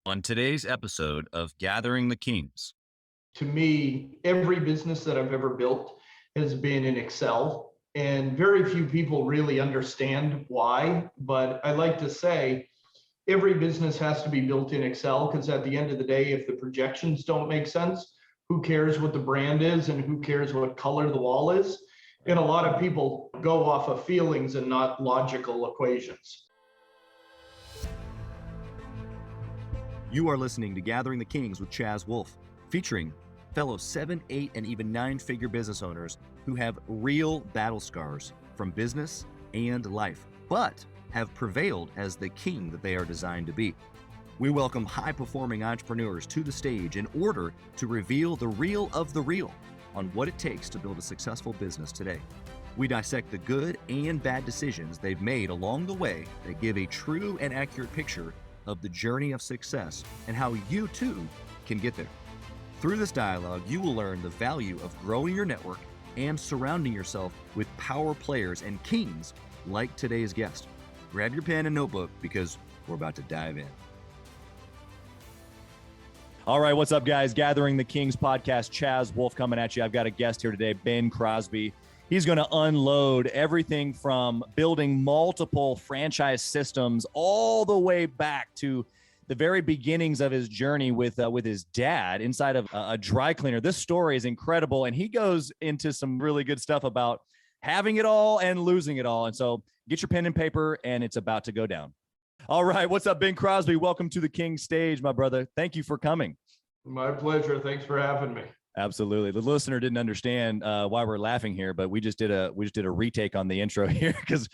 On today's episode of Gathering the Kings. To me, every business that I've ever built has been in Excel, and very few people really understand why. But I like to say every business has to be built in Excel, because at the end of the day, if the projections don't make sense, who cares what the brand is and who cares what color the wall is? And a lot of people go off of feelings and not logical equations. You are listening to Gathering the Kings with Chaz Wolfe, featuring fellow 7, 8, and even 9-figure business owners who have real battle scars from business and life, but have prevailed as the king that they are designed to be. We welcome high-performing entrepreneurs to the stage in order to reveal the real of the real on what it takes to build a successful business today. We dissect the good and bad decisions they've made along the way that give a true and accurate picture of the journey of success and how you too can get there. Through this dialogue, you will learn the value of growing your network and surrounding yourself with power players and kings like today's guest. Grab your pen and notebook because we're about to dive in. All right, what's up, guys? Gathering the Kings podcast. Chaz Wolfe coming at you. I've got a guest here today, Ben Crosbie. He's going to unload everything from building multiple franchise systems all the way back to the very beginnings of his journey with his dad inside of a dry cleaner. This story is incredible, and he goes into some really good stuff about having it all and losing it all. And so get your pen and paper, and it's about to go down. All right, what's up, Ben Crosbie? Welcome to the King stage, my brother. Thank you for coming. My pleasure. Thanks for having me. Absolutely. The listener didn't understand why we're laughing here, but we just did a retake on the intro here because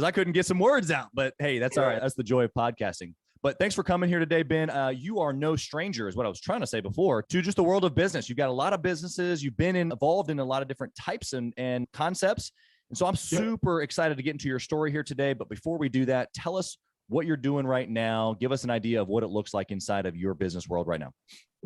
I couldn't get some words out. But hey, that's all right. That's the joy of podcasting. But thanks for coming here today, Ben. You are no stranger, is what I was trying to say before, to just the world of business. You've got a lot of businesses. You've been involved in a lot of different types and concepts. And so I'm super excited to get into your story here today. But before we do that, tell us what you're doing right now. Give us an idea of what it looks like inside of your business world right now.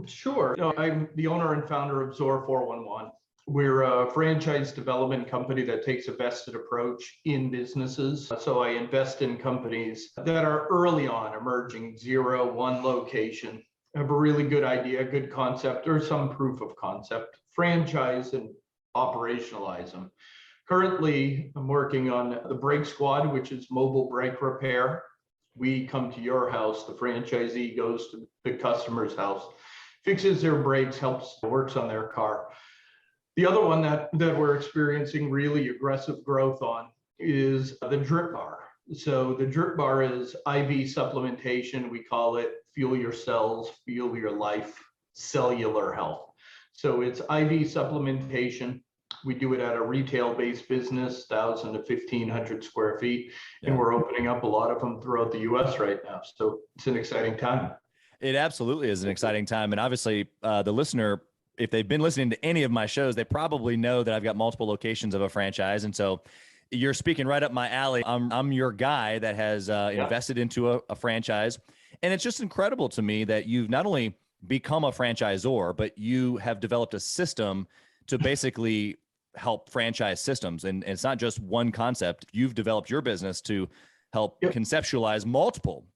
Sure. I'm the owner and founder of Zor 411. We're a franchise development company that takes a vested approach in businesses. So I invest in companies that are early on, emerging, 0, 1 location, have a really good idea, good concept, or some proof of concept, franchise and operationalize them. Currently, I'm working on the Brake Squad, which is mobile brake repair. We come to your house, the franchisee goes to the customer's house, fixes their brakes, works on their car. The other one that we're experiencing really aggressive growth on is the DRIPBaR. So the DRIPBaR is IV supplementation. We call it fuel your cells, fuel your life, cellular health. So it's IV supplementation. We do it at a retail-based business, 1,000 to 1,500 square feet, and we're opening up a lot of them throughout the U.S. right now. So it's an exciting time. It absolutely is an exciting time. And obviously the listener, if they've been listening to any of my shows, they probably know that I've got multiple locations of a franchise. And so you're speaking right up my alley. I'm your guy that has invested into a franchise. And it's just incredible to me that you've not only become a franchisor, but you have developed a system to basically help franchise systems. And it's not just one concept. You've developed your business to help conceptualize multiple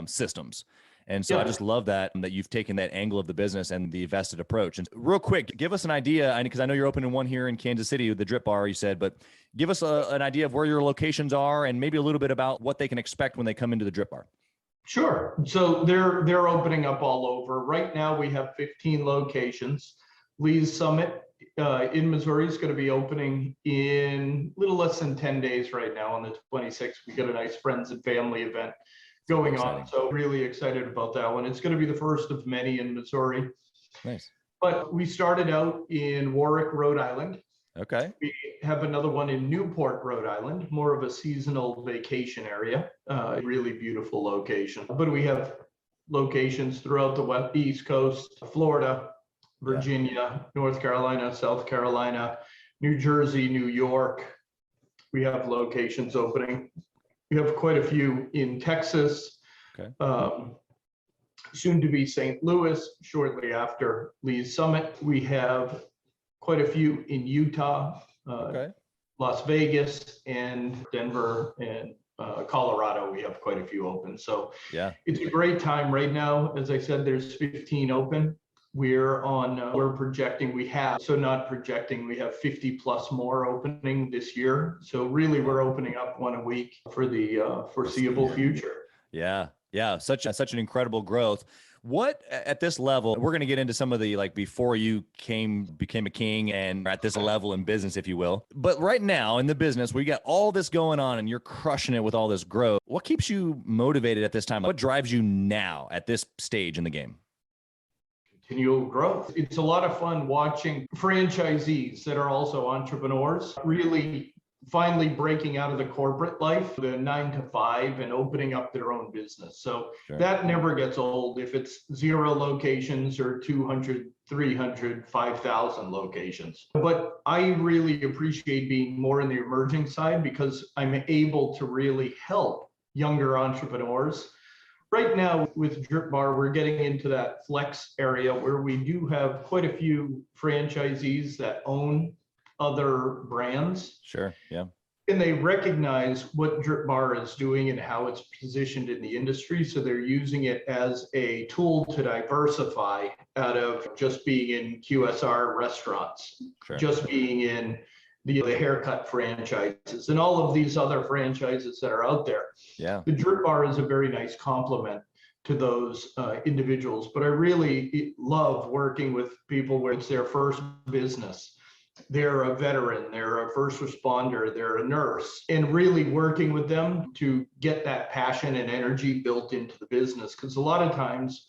systems. And so I just love that you've taken that angle of the business and the vested approach. And real quick, give us an idea, because I know you're opening one here in Kansas City with the DRIPBaR, you said, but give us an idea of where your locations are and maybe a little bit about what they can expect when they come into the DRIPBaR. Sure. So they're opening up all over. Right now we have 15 locations. Lee's Summit in Missouri is going to be opening in a little less than 10 days right now on the 26th. We got a nice friends and family event going on. So really excited about that one. It's going to be the first of many in Missouri. Nice. But we started out in Warwick, Rhode Island. Okay. We have another one in Newport, Rhode Island, more of a seasonal vacation area, really beautiful location. But we have locations throughout the East Coast, Florida, Virginia, North Carolina, South Carolina, New Jersey, New York. We have locations opening. We have quite a few in Texas, soon to be St. Louis, shortly after Lee's Summit. We have quite a few in Utah, Las Vegas, and Denver, and Colorado, we have quite a few open. So Yeah. it's a great time right now. As I said, there's 15 open. We're projecting, we have 50 plus more opening this year. So really we're opening up one a week for the foreseeable future. Yeah. Yeah. Such an incredible growth. What at this level, we're going to get into some of the, like, before you became a king and at this level in business, if you will. But right now in the business, we got all this going on and you're crushing it with all this growth. What keeps you motivated at this time? What drives you now at this stage in the game? Continual growth. It's a lot of fun watching franchisees that are also entrepreneurs really finally breaking out of the corporate life, the 9 to 5, and opening up their own business. So that never gets old if it's 0 locations or 200, 300, 5,000 locations. But I really appreciate being more in the emerging side because I'm able to really help younger entrepreneurs. Right now with DRIPBaR, we're getting into that flex area where we do have quite a few franchisees that own other brands. Sure. Yeah. And they recognize what DRIPBaR is doing and how it's positioned in the industry. So they're using it as a tool to diversify out of just being in QSR restaurants, just being in the haircut franchises and all of these other franchises that are out there. Yeah. The DRIPBaR is a very nice complement to those individuals, but I really love working with people where it's their first business. They're a veteran, they're a first responder, they're a nurse, and really working with them to get that passion and energy built into the business. Because a lot of times,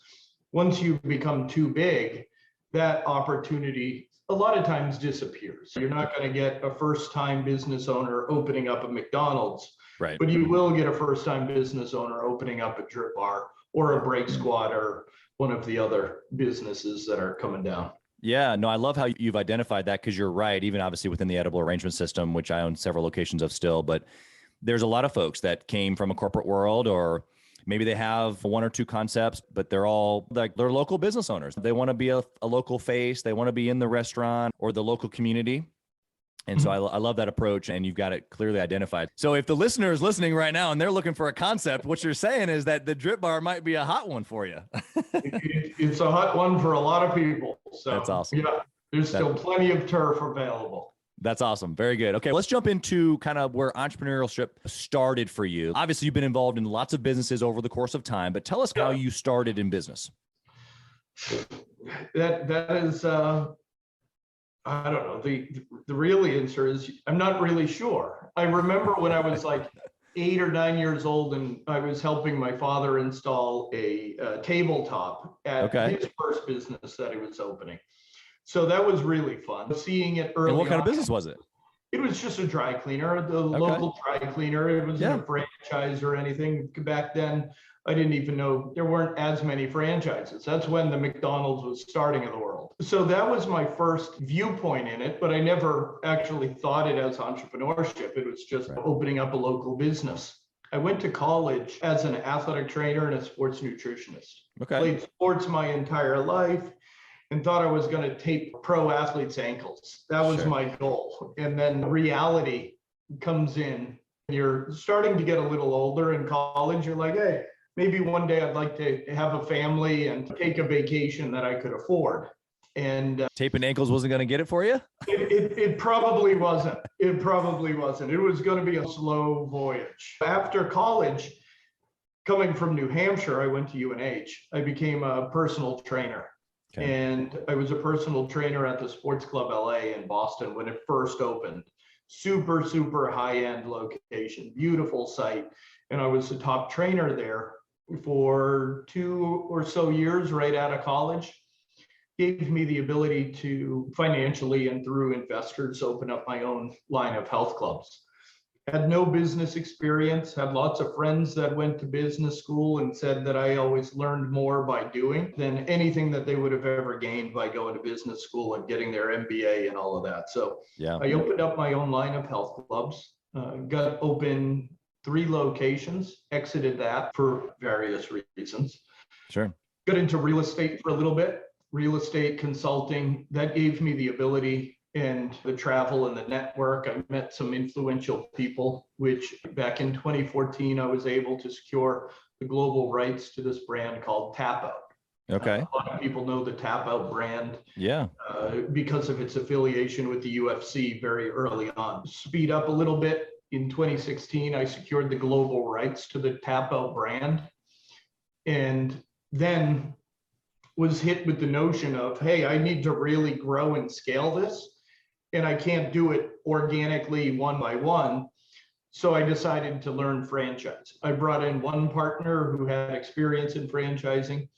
once you become too big, that opportunity a lot of times disappears. You're not going to get a first-time business owner opening up a McDonald's, right? But you will get a first-time business owner opening up a DRIPBaR or a Break Squad or one of the other businesses that are coming down. Yeah, no, I love how you've identified that, because you're right. Even obviously within the edible arrangement system, which I own several locations of still, but there's a lot of folks that came from a corporate world, or maybe they have 1 or 2 concepts, but they're all like, they're local business owners. They want to be a local face. They want to be in the restaurant or the local community. And so I love that approach, and you've got it clearly identified. So if the listener is listening right now and they're looking for a concept, what you're saying is that the DRIPBaR might be a hot one for you. It's a hot one for a lot of people. So that's awesome. Yeah, there's still plenty of turf available. That's awesome. Very good. Okay, let's jump into kind of where entrepreneurship started for you. Obviously, you've been involved in lots of businesses over the course of time, but tell us how you started in business. That is, I don't know. The real answer is I'm not really sure. I remember when I was like 8 or 9 years old, and I was helping my father install a tabletop at his first business that he was opening. So that was really fun. Seeing it early. And what kind on, of business was it? It was just a dry cleaner, the local dry cleaner. It wasn't a franchise or anything. Back then, I didn't even know there weren't as many franchises. That's when the McDonald's was starting in the world. So that was my first viewpoint in it, but I never actually thought it as entrepreneurship. It was just opening up a local business. I went to college as an athletic trainer and a sports nutritionist. Played sports my entire life and thought I was going to tape pro athletes' ankles. That was my goal. And then reality comes in. You're starting to get a little older in college. You're like, hey, maybe one day I'd like to have a family and take a vacation that I could afford. And taping ankles wasn't going to get it for you? It probably wasn't. It probably wasn't. It was going to be a slow voyage. After college, coming from New Hampshire, I went to UNH. I became a personal trainer. And I was a personal trainer at the Sports Club LA in Boston when it first opened. Super, super high-end location, beautiful site. And I was the top trainer there for 2 or so years right out of college. Gave me the ability to financially and through investors open up my own line of health clubs. Had no business experience, had lots of friends that went to business school and said that I always learned more by doing than anything that they would have ever gained by going to business school and getting their MBA and all of that. So I opened up my own line of health clubs, got open 3 locations, exited that for various reasons. Got into real estate for a little bit, real estate consulting. That gave me the ability and the travel and the network. I met some influential people, which back in 2014, I was able to secure the global rights to this brand called Tap Out. Okay. A lot of people know the Tap Out brand. Yeah. Because of its affiliation with the UFC very early on. Speed up a little bit. In 2016, I secured the global rights to the Tap Out brand, and then was hit with the notion of, hey, I need to really grow and scale this, and I can't do it organically one by one. So I decided to learn franchise. I brought in one partner who had experience in franchising.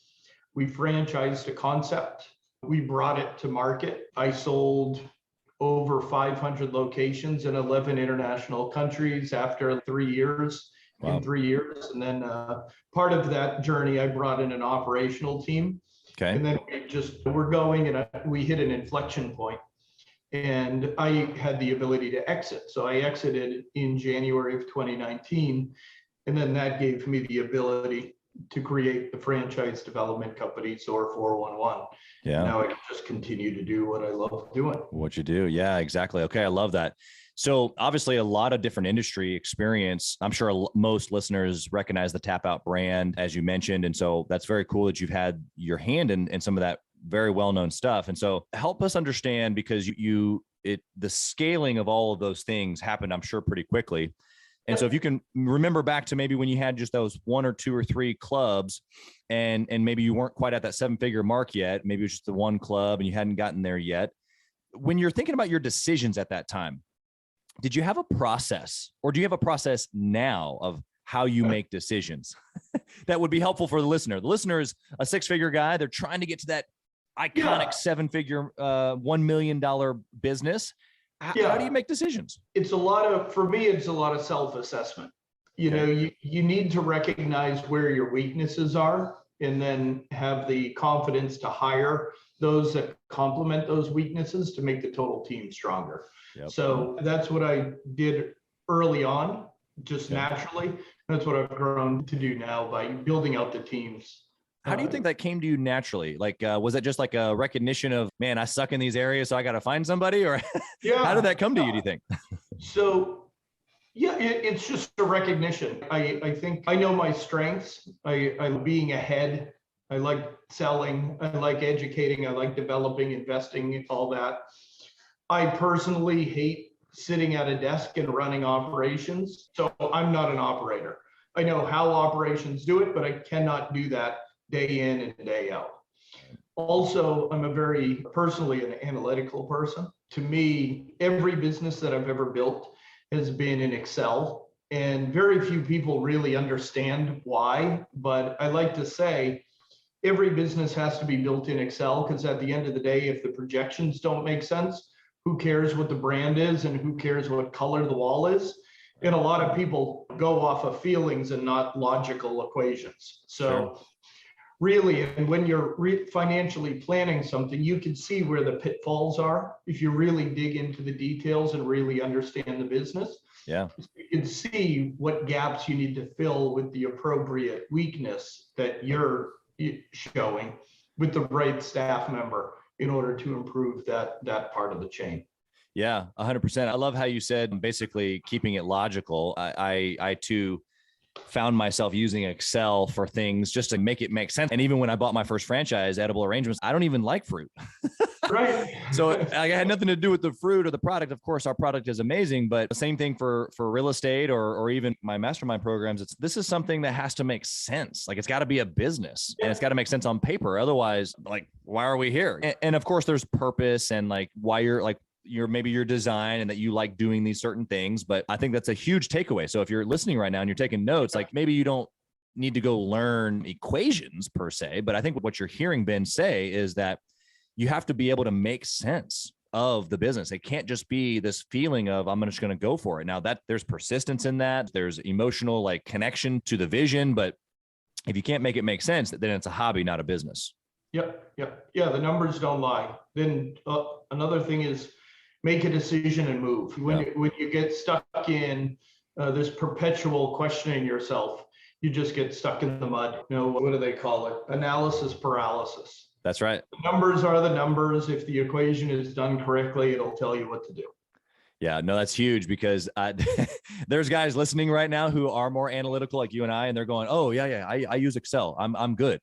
We franchised a concept. We brought it to market. I sold over 500 locations in 11 international countries after 3 years. Wow. In 3 years. And then part of that journey, I brought in an operational team. Okay. And then we're going, and we hit an inflection point. And I had the ability to exit. So I exited in January of 2019. And then that gave me the ability to create the franchise development company, SOAR 411. Yeah. Now I can just continue to do what I love doing. What you do. Yeah, exactly. Okay. I love that. So obviously a lot of different industry experience. I'm sure most listeners recognize the Tap Out brand, as you mentioned. And so that's very cool that you've had your hand in some of that very well-known stuff. And so help us understand, because the scaling of all of those things happened, I'm sure, pretty quickly. And so if you can remember back to maybe when you had just those 1 or 2 or 3 clubs, and maybe you weren't quite at that 7-figure mark yet, maybe it was just the one club and you hadn't gotten there yet. When you're thinking about your decisions at that time, did you have a process, or do you have a process now of how you make decisions that would be helpful for the listener? The listener is a 6-figure guy. They're trying to get to that iconic 7-figure, $1 million business. How do you make decisions? For me, it's a lot of self-assessment. You need to recognize where your weaknesses are, and then have the confidence to hire those that complement those weaknesses to make the total team stronger. Yep. So that's what I did early on, just naturally. That's what I've grown to do now by building out the teams. How do you think that came to you naturally? Like, was it just like a recognition of, man, I suck in these areas, so I got to find somebody? Or how did that come to you, do you think? So, it's just a recognition. I think I know my strengths. I'm being ahead. I like selling. I like educating. I like developing, investing, all that. I personally hate sitting at a desk and running operations. So I'm not an operator. I know how operations do it, but I cannot do that day in and day out. Also, I'm personally an analytical person. To me, every business that I've ever built has been in Excel, and very few people really understand why. But I like to say every business has to be built in Excel, because at the end of the day, if the projections don't make sense, who cares what the brand is and who cares what color the wall is? And a lot of people go off of feelings and not logical equations. So really, and when you're financially planning something, you can see where the pitfalls are if you really dig into the details and really understand the business. Yeah. You can see what gaps you need to fill with the appropriate weakness that you're showing with the right staff member in order to improve that part of the chain. Yeah, 100%. I love how you said basically keeping it logical. I too found myself using Excel for things just to make it make sense. And even when I bought my first franchise, Edible Arrangements, I don't even like fruit. Right. So I had nothing to do with the fruit or the product. Of course, our product is amazing, but the same thing for real estate or even my mastermind programs. This is something that has to make sense. Like, it's got to be a business and it's got to make sense on paper. Otherwise, like, why are we here? And of course, there's purpose and like why you're like, maybe your design and that you like doing these certain things. But I think that's a huge takeaway. So if you're listening right now and you're taking notes, like maybe you don't need to go learn equations per se, but I think what you're hearing Ben say is that you have to be able to make sense of the business. It can't just be this feeling of, I'm just going to go for it. Now that there's persistence in that, there's emotional like connection to the vision, but if you can't make it make sense, then it's a hobby, not a business. Yep. Yeah. The numbers don't lie. Then another thing is, make a decision and move. When you get stuck in this perpetual questioning yourself, you just get stuck in the mud. What do they call it? Analysis paralysis. That's right. Numbers are the numbers. If the equation is done correctly, it'll tell you what to do. Yeah, no, that's huge because there's guys listening right now who are more analytical like you and I, and they're going, oh yeah, I use Excel. I'm good.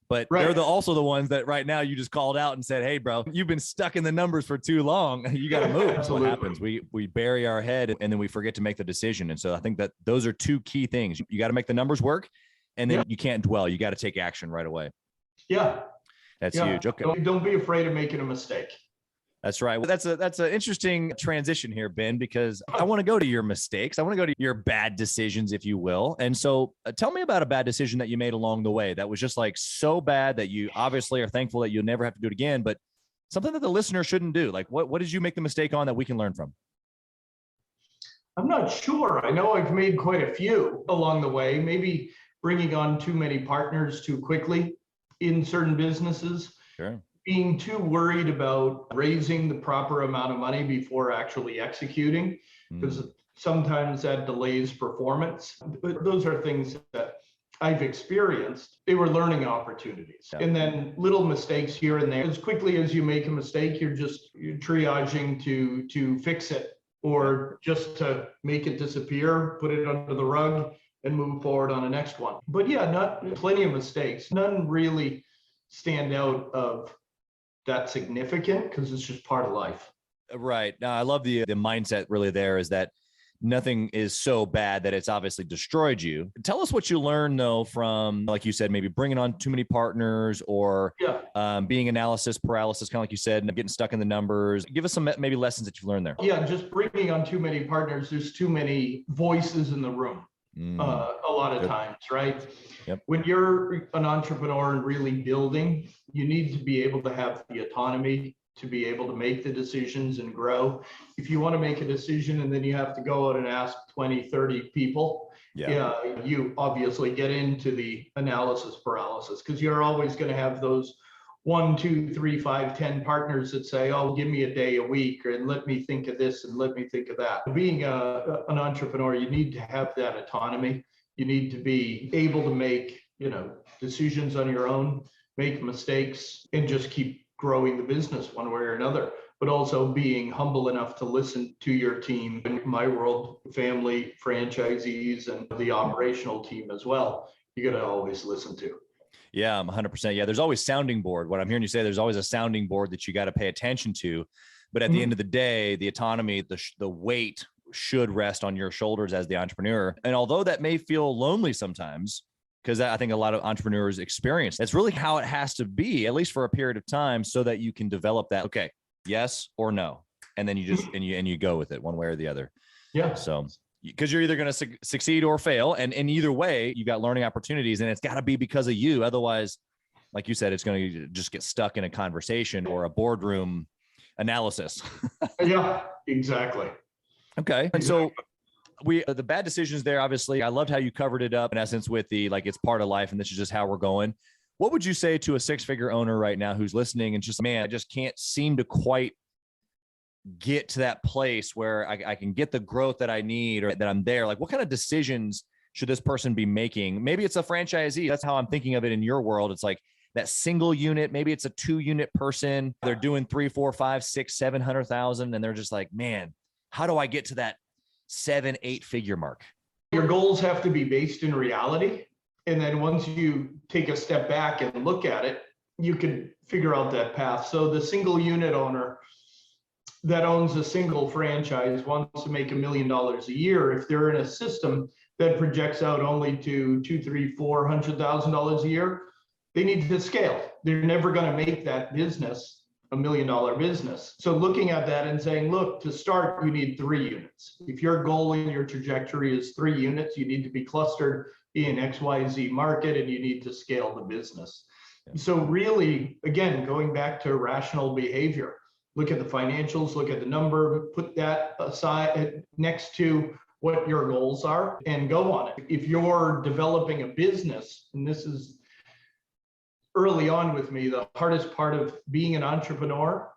But Right. they're also the ones that right now you just called out and said, hey, bro, you've been stuck in the numbers for too long. You got to move. That's what happens. We bury our head and then we forget to make the decision. And so I think that those are two key things. You got to make the numbers work, and then you can't dwell. You got to take action right away. Yeah. That's huge. Okay. Don't be afraid of making a mistake. That's right. Well, that's an interesting transition here, Ben, because I want to go to your mistakes. I want to go to your bad decisions, if you will. And so tell me about a bad decision that you made along the way that was just like so bad that you obviously are thankful that you'll never have to do it again, but something that the listener shouldn't do. Like what did you make the mistake on that we can learn from? I'm not sure. I know I've made quite a few along the way, maybe bringing on too many partners too quickly in certain businesses. Sure. Being too worried about raising the proper amount of money before actually executing, because sometimes that delays performance. But those are things that I've experienced. They were learning opportunities. And then little mistakes here and there. As quickly as you make a mistake, you're triaging to fix it, or just to make it disappear, put it under the rug and move forward on the next one. But yeah, not plenty of mistakes. None really stand out of that significant, because it's just part of life. Right. Now, I love the mindset really there is that nothing is so bad that it's obviously destroyed you. Tell us what you learned though from, like you said, maybe bringing on too many partners or being analysis paralysis, kind of like you said, and getting stuck in the numbers. Give us some maybe lessons that you've learned there. Yeah, just bringing on too many partners. There's too many voices in the room. A lot of times, right? Yep. When you're an entrepreneur and really building, you need to be able to have the autonomy to be able to make the decisions and grow. If you want to make a decision and then you have to go out and ask 20, 30 people, you obviously get into the analysis paralysis, because you're always going to have those 1, 2, 3, 5, 10 partners that say, oh, give me a day a week, and let me think of this and let me think of that. Being an entrepreneur, you need to have that autonomy. You need to be able to make, decisions on your own, make mistakes, and just keep growing the business one way or another, but also being humble enough to listen to your team. In my world, family, franchisees, and the operational team as well, you got to always listen to. Yeah, 100%. Yeah, there's always sounding board. What I'm hearing you say, there's always a sounding board that you got to pay attention to. But at the end of the day, the autonomy, the weight should rest on your shoulders as the entrepreneur. And although that may feel lonely sometimes, because I think a lot of entrepreneurs experience, that's really how it has to be, at least for a period of time, so that you can develop that, okay, yes or no. And then you just, and you go with it one way or the other. Yeah. So, because you're either going to succeed or fail. And in either way, you've got learning opportunities, and it's got to be because of you. Otherwise, like you said, it's going to just get stuck in a conversation or a boardroom analysis. Yeah, exactly. Okay. And so the bad decisions there, obviously, I loved how you covered it up in essence with it's part of life and this is just how we're going. What would you say to a 6-figure owner right now who's listening and just, man, I just can't seem to quite get to that place where I can get the growth that I need or that I'm there? Like, what kind of decisions should this person be making? Maybe it's a franchisee. That's how I'm thinking of it in your world. It's like that single unit. Maybe it's a 2-unit person. They're doing 3, 4, 5, 6, 700,000. And they're just like, man, how do I get to that 7, 8-figure mark? Your goals have to be based in reality. And then once you take a step back and look at it, you can figure out that path. So the single unit owner that owns a single franchise wants to make $1 million a year. If they're in a system that projects out only to $200,000, $300,000, $400,000 a year, they need to scale. They're never going to make that business $1 million business. So looking at that and saying, look, to start, you need 3 units. If your goal in your trajectory is 3 units, you need to be clustered in XYZ market and you need to scale the business. So really, again, going back to rational behavior, look at the financials, look at the number, put that aside next to what your goals are and go on it. If you're developing a business, and this is early on with me, the hardest part of being an entrepreneur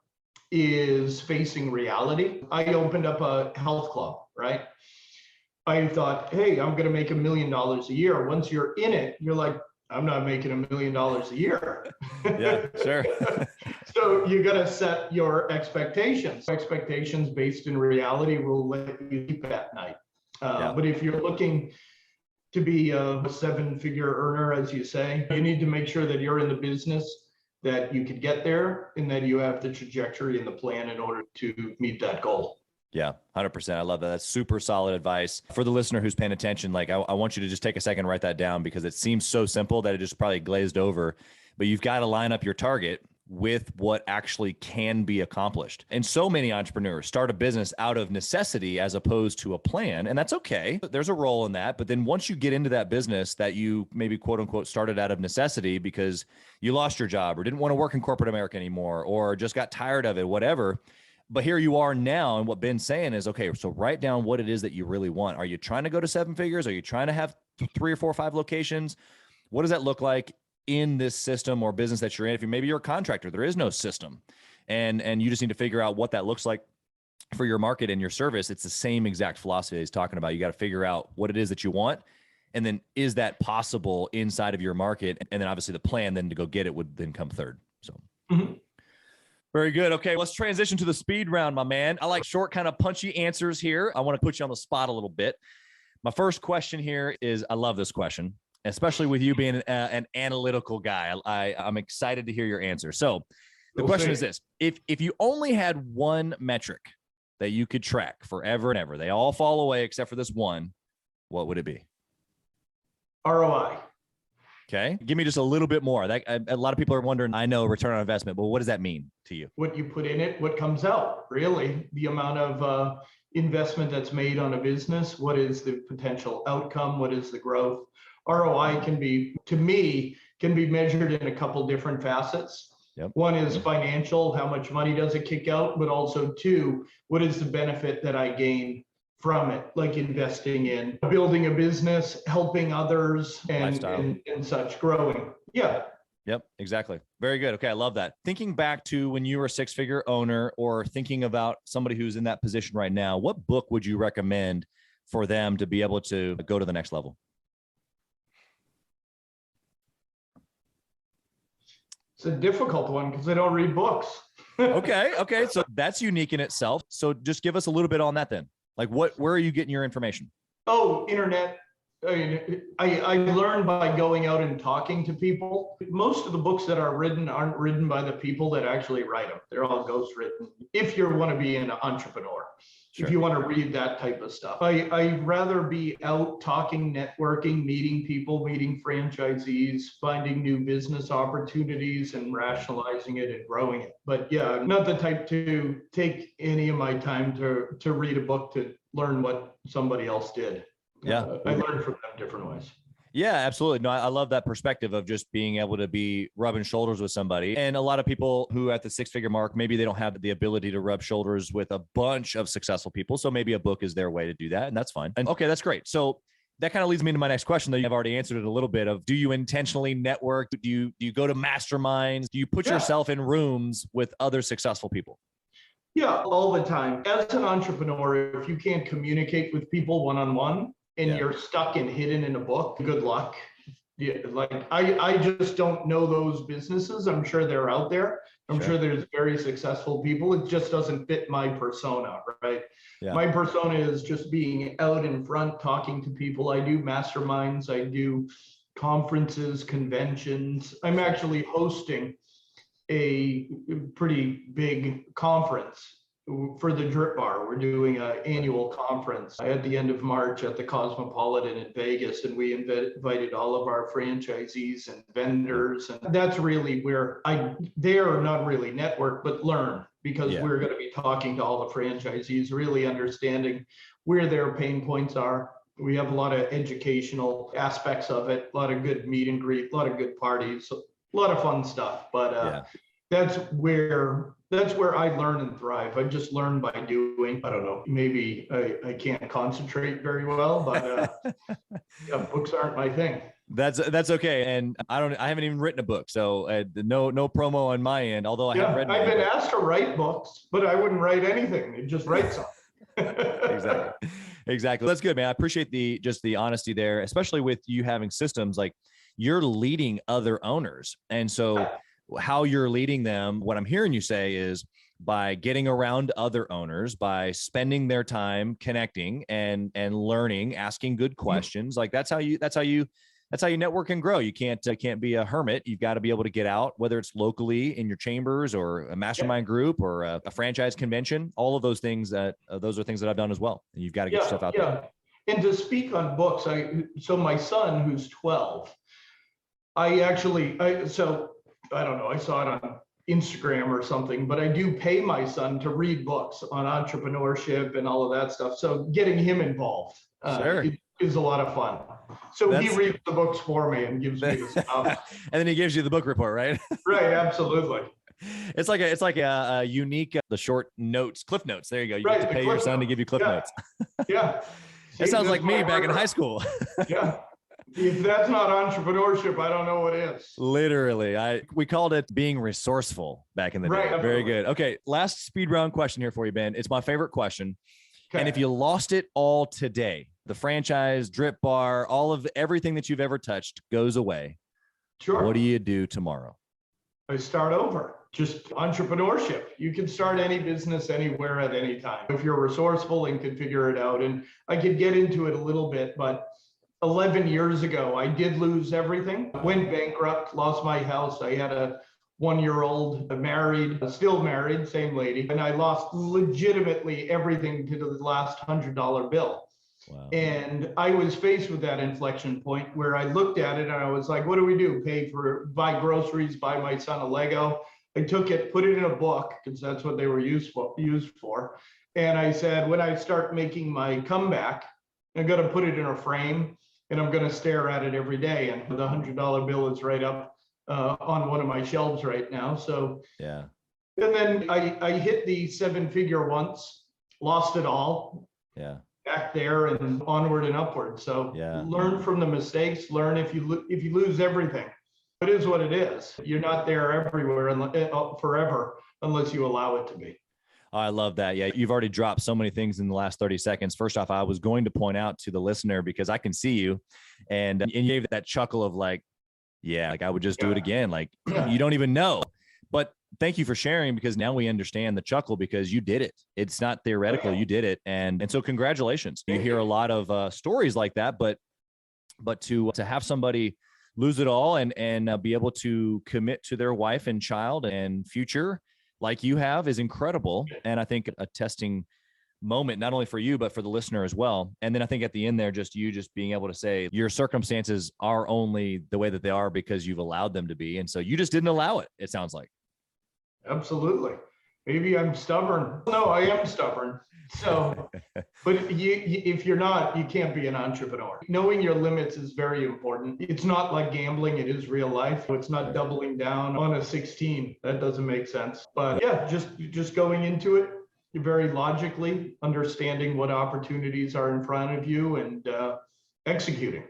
is facing reality. I opened up a health club, right? I thought, hey, I'm going to make $1 million a year. Once you're in it, you're like, I'm not making $1 million a year. Yeah, sure. So you got to set your expectations. Expectations based in reality will let you sleep at night. But if you're looking to be a 7-figure earner, as you say, you need to make sure that you're in the business, that you could get there, and that you have the trajectory and the plan in order to meet that goal. Yeah, 100%. I love that. That's super solid advice for the listener who's paying attention. Like, I want you to just take a second and write that down, because it seems so simple that it just probably glazed over, but you've got to line up your target with what actually can be accomplished. And so many entrepreneurs start a business out of necessity as opposed to a plan. And that's okay. There's a role in that. But then once you get into that business that you maybe quote unquote started out of necessity because you lost your job or didn't want to work in corporate America anymore, or just got tired of it, whatever. But here you are now. And what Ben's saying is, okay, so write down what it is that you really want. Are you trying to go to 7 figures? Are you trying to have 3 or 4 or 5 locations? What does that look like in this system or business that you're in? If maybe you're a contractor, there is no system, and you just need to figure out what that looks like for your market and your service. It's the same exact philosophy he's talking about. You got to figure out what it is that you want, and then is that possible inside of your market? And then obviously the plan then to go get it would then come third. So very good. Okay, let's transition to the speed round, my man. I like short, kind of punchy answers here. I want to put you on the spot a little bit. My first question here is, I love this question, especially with you being an analytical guy. I'm excited to hear your answer. So the question is this: if you only had one metric that you could track forever and ever, they all fall away except for this one, what would it be? ROI. Okay. Give me just a little bit more. A lot of people are wondering, I know return on investment, but what does that mean to you? What you put in it, what comes out, really, the amount of investment that's made on a business. What is the potential outcome? What is the growth? ROI can be, to me, can be measured in a couple different facets. Yep. One is financial, how much money does it kick out? But also 2, what is the benefit that I gain from it? Like investing in building a business, helping others, and such, growing. Yeah. Yep, exactly. Very good. Okay, I love that. Thinking back to when you were a 6-figure owner, or thinking about somebody who's in that position right now, what book would you recommend for them to be able to go to the next level? It's a difficult one because I don't read books. Okay. So that's unique in itself. So just give us a little bit on that then. Like where are you getting your information? Oh, internet. I learn by going out and talking to people. Most of the books that are written aren't written by the people that actually write them. They're all ghostwritten. If you want to be an entrepreneur, sure. If you want to read that type of stuff, I'd rather be out talking, networking, meeting people, meeting franchisees, finding new business opportunities and rationalizing it and growing it. But yeah, I'm not the type to take any of my time to read a book to learn what somebody else did. Yeah. I learned from them different ways. Yeah, absolutely. No, I love that perspective of just being able to be rubbing shoulders with somebody. And a lot of people who at the 6-figure mark, maybe they don't have the ability to rub shoulders with a bunch of successful people. So maybe a book is their way to do that. And that's fine. And okay, that's great. So that kind of leads me to my next question, though. You've already answered it a little bit of, do you intentionally network? Do you go to masterminds? Do you put yourself in rooms with other successful people? Yeah, all the time. As an entrepreneur, if you can't communicate with people one-on-one, and you're stuck and hidden in a book, good luck. Yeah, like I just don't know those businesses. I'm sure they're out there. I'm sure there's very successful people. It just doesn't fit my persona, right? Yeah. My persona is just being out in front, talking to people. I do masterminds. I do conferences, conventions. I'm actually hosting a pretty big conference for the DRIPBaR. We're doing an annual conference at the end of March at the Cosmopolitan in Vegas, and we invited all of our franchisees and vendors, and that's really where they are not really network, but learn, because we're going to be talking to all the franchisees, really understanding where their pain points are. We have a lot of educational aspects of it, a lot of good meet and greet, a lot of good parties, a lot of fun stuff, but that's where I learn and thrive. I just learn by doing. I don't know, maybe I can't concentrate very well, but books aren't my thing. That's okay. And I haven't even written a book, so no promo on my end, although I've been asked to write books, but I wouldn't write anything. Just write something. Exactly. That's good, man. I appreciate the honesty there, especially with you having systems. Like, you're leading other owners. And so how you're leading them, what I'm hearing you say is by getting around other owners, by spending their time connecting and learning, asking good questions. Like that's how you network and grow. You can't be a hermit. You've got to be able to get out, whether it's locally in your chambers or a mastermind group or a franchise convention. All of those things those are things that I've done as well. And you've got to get stuff out there. And to speak on books, so my son, who's 12, I don't know, I saw it on Instagram or something, but I do pay my son to read books on entrepreneurship and all of that stuff. So getting him involved is a lot of fun. So he reads the books for me and gives me the stuff. And then he gives you the book report, right? Right, absolutely. It's like a unique, the short notes, cliff notes. There you go. You get to pay your son to give you cliff notes. Yeah. It sounds like me back in high school. Yeah. If that's not entrepreneurship, I don't know what is. Literally. We called it being resourceful back in the day. Right, very good. Okay. Last speed round question here for you, Ben. It's my favorite question. Okay. And if you lost it all today, the franchise, DRIPBaR, all of everything that you've ever touched goes away. Sure. What do you do tomorrow? I start over. Just entrepreneurship. You can start any business anywhere at any time if you're resourceful and can figure it out. And I could get into it a little bit, but 11 years ago, I did lose everything. Went bankrupt, lost my house. I had a 1-year-old, still married, same lady. And I lost legitimately everything to the last $100 bill. Wow. And I was faced with that inflection point where I looked at it and I was like, what do we do? Buy groceries, buy my son a Lego. I took it, put it in a book because that's what they were used for. And I said, when I start making my comeback, I'm going to put it in a frame and I'm going to stare at it every day. And the $100 bill is right up on one of my shelves right now. So, yeah. And then I hit the 7-figure once, lost it all. Yeah. Back there and onward and upward. So learn from the mistakes, learn if you lose everything. It is what it is. You're not there everywhere forever unless you allow it to be. Oh, I love that. Yeah. You've already dropped so many things in the last 30 seconds. First off, I was going to point out to the listener, because I can see you and you gave that chuckle of like, yeah, like I would just do it again. Like you don't even know, but thank you for sharing, because now we understand the chuckle because you did it. It's not theoretical. You did it. And so congratulations. You hear a lot of stories like that, but to have somebody lose it all and be able to commit to their wife and child and future like you have is incredible. And I think a testing moment, not only for you, but for the listener as well. And then I think at the end there, just being able to say your circumstances are only the way that they are because you've allowed them to be. And so you just didn't allow it, it sounds like. Absolutely. Maybe I'm stubborn. No, I am stubborn. So, but if you're not, you can't be an entrepreneur. Knowing your limits is very important. It's not like gambling. It is real life. It's not doubling down on a 16. That doesn't make sense. But yeah, just going into it very logically, understanding what opportunities are in front of you and executing.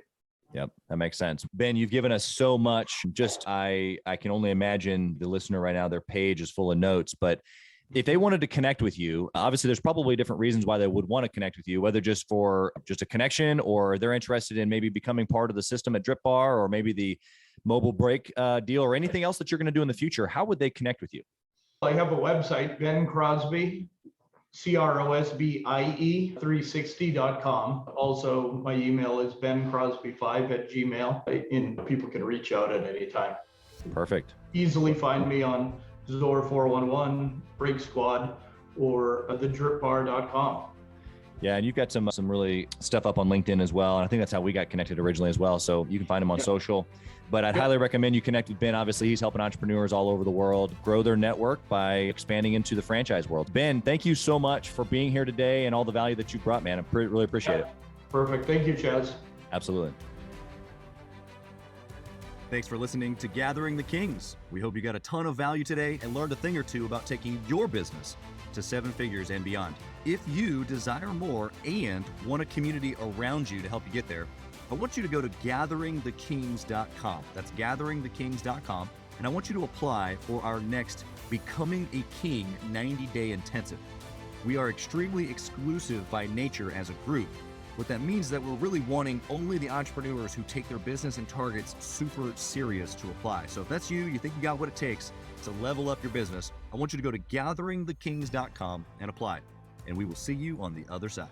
Yep, that makes sense. Ben, you've given us so much. I can only imagine the listener right now, their page is full of notes, but if they wanted to connect with you, obviously there's probably different reasons why they would want to connect with you, whether just for just a connection or they're interested in maybe becoming part of the system at DRIPBaR or maybe the mobile break deal or anything else that you're going to do in the future. How would they connect with you? I have a website, Ben Crosbie, Crosbie 360.com. Also, my email is bencrosby5@gmail.com, and people can reach out at any time. Perfect. Easily find me on Zor 411, Break Squad, or the DRIPBaR.com. Yeah, and you've got some really stuff up on LinkedIn as well. And I think that's how we got connected originally as well. So you can find him on social. But I'd highly recommend you connect with Ben. Obviously, he's helping entrepreneurs all over the world grow their network by expanding into the franchise world. Ben, thank you so much for being here today and all the value that you brought, man. I really appreciate it. Perfect. Thank you, Chaz. Absolutely. Thanks for listening to Gathering the Kings. We hope you got a ton of value today and learned a thing or two about taking your business to 7 figures and beyond. If you desire more and want a community around you to help you get there, I want you to go to gatheringthekings.com. That's gatheringthekings.com. And I want you to apply for our next Becoming a King 90-day intensive. We are extremely exclusive by nature as a group. What that means is that we're really wanting only the entrepreneurs who take their business and targets super serious to apply. So if that's you, you think you got what it takes to level up your business, I want you to go to gatheringthekings.com and apply. And we will see you on the other side.